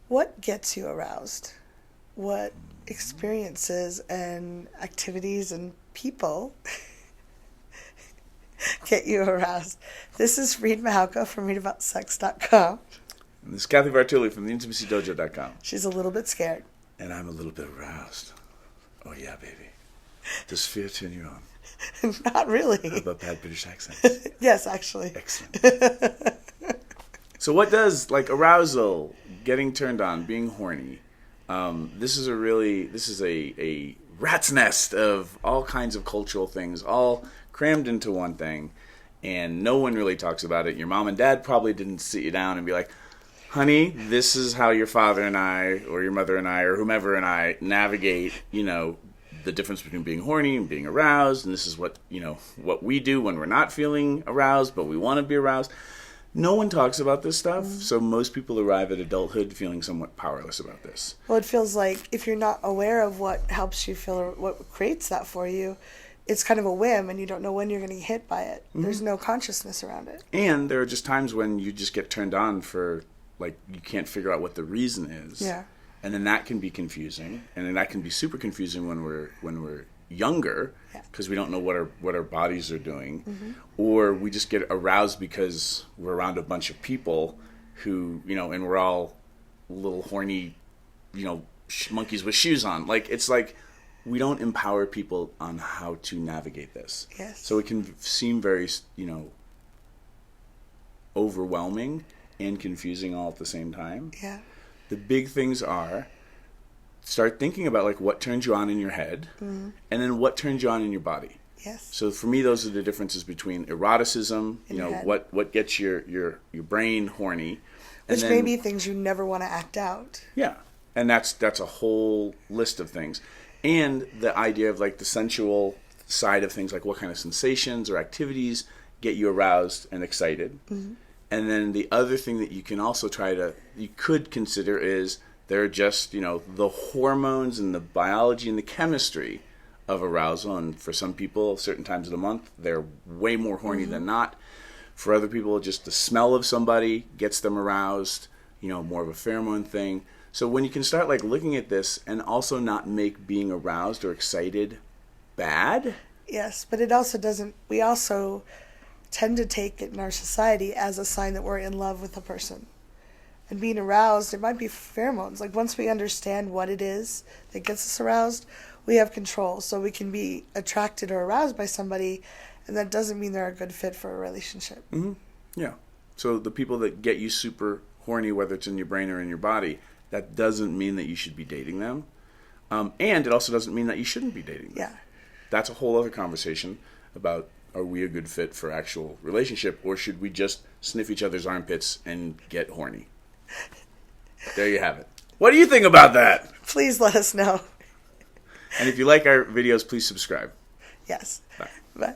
What gets you aroused? What experiences and activities and people get you aroused? This is Reid from readaboutsex.com. And this is Cathy from theintimacydojo.com. She's a little bit scared. And I'm a little bit aroused. Oh yeah, baby. Does fear turn you on? Not really. How about bad British accents? Yes, actually. Excellent. So what does, arousal, getting turned on, being horny, this is a rat's nest of all kinds of cultural things, all crammed into one thing, and no one really talks about it. Your mom and dad probably didn't sit you down and be like, honey, this is how your father and I, or your mother and I, or whomever and I navigate, the difference between being horny and being aroused, and this is what we do when we're not feeling aroused, but we want to be aroused. No one talks about this stuff, so most people arrive at adulthood feeling somewhat powerless about this. Well, it feels like if you're not aware of what helps you feel or what creates that for you, it's kind of a whim and you don't know when you're going to get hit by it. Mm-hmm. There's no consciousness around it. And there are just times when you just get turned on for, you can't figure out what the reason is. Yeah. And then that can be confusing, and then that can be super confusing when we're younger, because we don't know what our bodies are doing, or we just get aroused because we're around a bunch of people who, and we're all little horny, monkeys with shoes on. We don't empower people on how to navigate this. Yes. So it can seem very, overwhelming and confusing all at the same time. Yeah. The big things are, start thinking about what turns you on in your head, and then what turns you on in your body. Yes. So for me, those are the differences between eroticism, what gets your brain horny, which may be things you never want to act out. Yeah, and that's a whole list of things, and the idea of the sensual side of things, what kind of sensations or activities get you aroused and excited. Mm-hmm. And then the other thing that you can also you could consider is there are just, the hormones and the biology and the chemistry of arousal. And for some people, certain times of the month, they're way more horny than not. For other people, just the smell of somebody gets them aroused, more of a pheromone thing. So when you can start looking at this and also not make being aroused or excited bad. Yes, but it also doesn't, we also tend to take it in our society as a sign that we're in love with a person. And being aroused, it might be pheromones. Once we understand what it is that gets us aroused, we have control. So we can be attracted or aroused by somebody, and that doesn't mean they're a good fit for a relationship. Mm-hmm. Yeah. So the people that get you super horny, whether it's in your brain or in your body, that doesn't mean that you should be dating them. And it also doesn't mean that you shouldn't be dating them. Yeah. That's a whole other conversation about, are we a good fit for actual relationship, or should we just sniff each other's armpits and get horny? There you have it. What do you think about that? Please let us know. And if you like our videos, please subscribe. Yes. Bye. Bye.